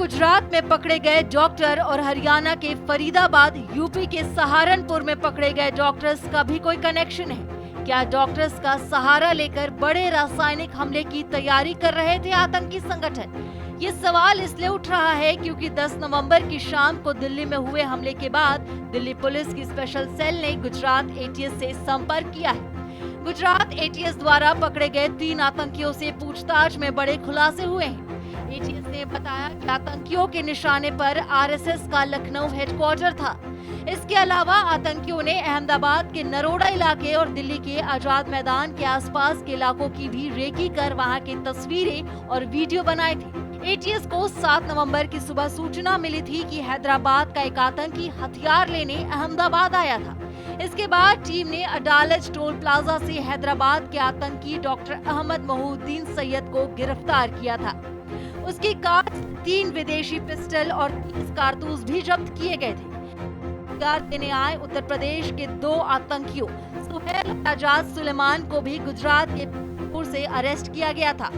गुजरात में पकड़े गए डॉक्टर और हरियाणा के फरीदाबाद, यूपी के सहारनपुर में पकड़े गए डॉक्टर्स का भी कोई कनेक्शन है? क्या डॉक्टर्स का सहारा लेकर बड़े रासायनिक हमले की तैयारी कर रहे थे आतंकी संगठन? ये सवाल इसलिए उठ रहा है क्योंकि 10 नवंबर की शाम को दिल्ली में हुए हमले के बाद दिल्ली पुलिस की स्पेशल सेल ने गुजरात एटीएस से संपर्क किया है। गुजरात एटीएस द्वारा पकड़े गए 3 आतंकियों से पूछताछ में बड़े खुलासे हुए हैं। एटीएस ने बताया कि आतंकियों के निशाने पर आरएसएस का लखनऊ हेडक्वार्टर था। इसके अलावा आतंकियों ने अहमदाबाद के नरोडा इलाके और दिल्ली के आजाद मैदान के आसपास के इलाकों की भी रेकी कर वहां की तस्वीरें और वीडियो बनाए थे। एटीएस को 7 नवंबर की सुबह सूचना मिली थी कि हैदराबाद का एक आतंकी हथियार लेने अहमदाबाद आया था। इसके बाद टीम ने अडालज टोल प्लाजा से हैदराबाद के आतंकी डॉक्टर अहमद महूद्दीन सैयद को गिरफ्तार किया था। उसकी कार 3 विदेशी पिस्टल और 30 कारतूस भी जब्त किए गए थे। कार देने आए उत्तर प्रदेश के 2 आतंकियों सुहेल और आजाद सुलेमान को भी गुजरात के पुर से अरेस्ट किया गया था।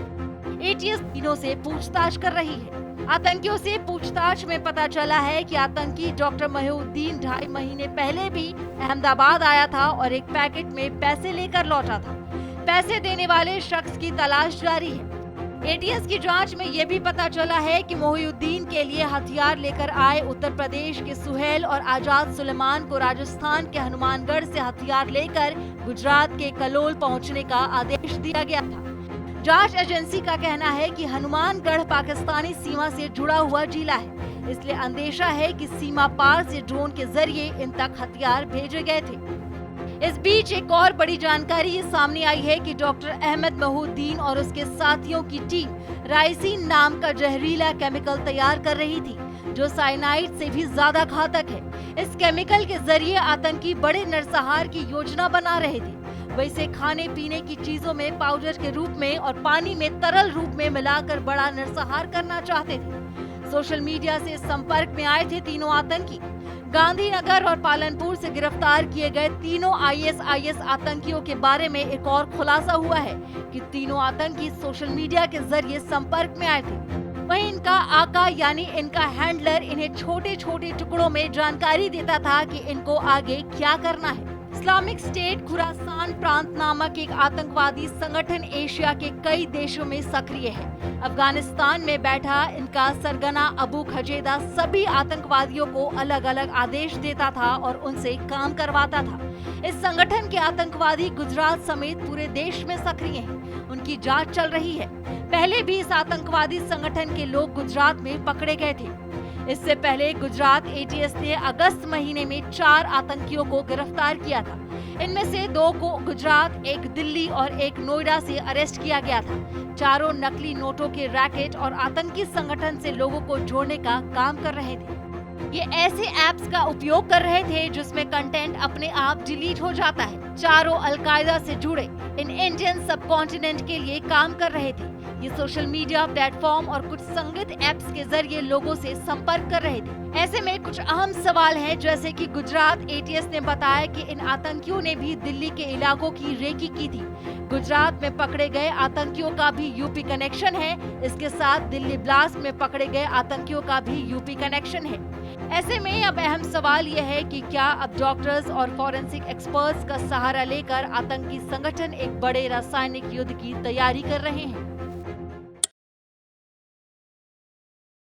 एटीएस तीनों से पूछताछ कर रही है। आतंकियों से पूछताछ में पता चला है कि आतंकी डॉक्टर महूद्दीन 2.5 महीने पहले भी अहमदाबाद आया था और एक पैकेट में पैसे लेकर लौटा था। पैसे देने वाले शख्स की तलाश जारी है। एटीएस की जांच में यह भी पता चला है कि मोहिउद्दीन के लिए हथियार लेकर आए उत्तर प्रदेश के सुहेल और आजाद सुलेमान को राजस्थान के हनुमानगढ़ से हथियार लेकर गुजरात के कलोल पहुंचने का आदेश दिया गया था। जांच एजेंसी का कहना है कि हनुमानगढ़ पाकिस्तानी सीमा से जुड़ा हुआ जिला है, इसलिए अंदेशा है कि सीमा पार से ड्रोन के जरिए इन तक हथियार भेजे गए थे। इस बीच एक और बड़ी जानकारी ये सामने आई है कि डॉक्टर अहमद महूद्दीन और उसके साथियों की टीम राइसिन नाम का जहरीला केमिकल तैयार कर रही थी, जो साइनाइड से भी ज्यादा घातक है। इस केमिकल के जरिए आतंकी बड़े नरसंहार की योजना बना रहे थे। वे इसे खाने पीने की चीजों में पाउडर के रूप में और पानी में तरल रूप में मिलाकर बड़ा नरसंहार करना चाहते थे। सोशल मीडिया से संपर्क में आए थे तीनों आतंकी। गांधीनगर और पालनपुर से गिरफ्तार किए गए तीनों आईएसआईएस आतंकियों के बारे में एक और खुलासा हुआ है कि तीनों आतंकी सोशल मीडिया के जरिए संपर्क में आए थे। वहीं इनका आका यानी इनका हैंडलर इन्हें छोटे छोटे टुकड़ों में जानकारी देता था कि इनको आगे क्या करना है। इस्लामिक स्टेट खुरासान प्रांत नामक एक आतंकवादी संगठन एशिया के कई देशों में सक्रिय है। अफगानिस्तान में बैठा इनका सरगना अबू खजेदा सभी आतंकवादियों को अलग अलग आदेश देता था और उनसे काम करवाता था। इस संगठन के आतंकवादी गुजरात समेत पूरे देश में सक्रिय हैं। उनकी जांच चल रही है। पहले भी इस आतंकवादी संगठन के लोग गुजरात में पकड़े गए थे। इससे पहले गुजरात एटीएस ने अगस्त महीने में 4 आतंकियों को गिरफ्तार किया था। इनमें से 2 को गुजरात, एक दिल्ली और एक नोएडा से अरेस्ट किया गया था। चारों नकली नोटों के रैकेट और आतंकी संगठन से लोगों को जोड़ने का काम कर रहे थे। ये ऐसे ऐप्स का उपयोग कर रहे थे जिसमें कंटेंट अपने आप डिलीट हो जाता है। चारों अलकायदा से जुड़े इन इंडियन सबकॉन्टिनेंट के लिए काम कर रहे थे। ये सोशल मीडिया प्लेटफॉर्म और कुछ संगठित ऐप्स के जरिए लोगों से संपर्क कर रहे थे। ऐसे में कुछ अहम सवाल हैं, जैसे कि गुजरात एटीएस ने बताया कि इन आतंकियों ने भी दिल्ली के इलाकों की रेकी की थी। गुजरात में पकड़े गए आतंकियों का भी यूपी कनेक्शन है। इसके साथ दिल्ली ब्लास्ट में पकड़े गए आतंकियों का भी यूपी कनेक्शन है। ऐसे में अब अहम सवाल यह है कि क्या अब डॉक्टर्स और फॉरेंसिक एक्सपर्ट्स का सहारा लेकर आतंकी संगठन एक बड़े रासायनिक युद्ध की तैयारी कर रहे हैं।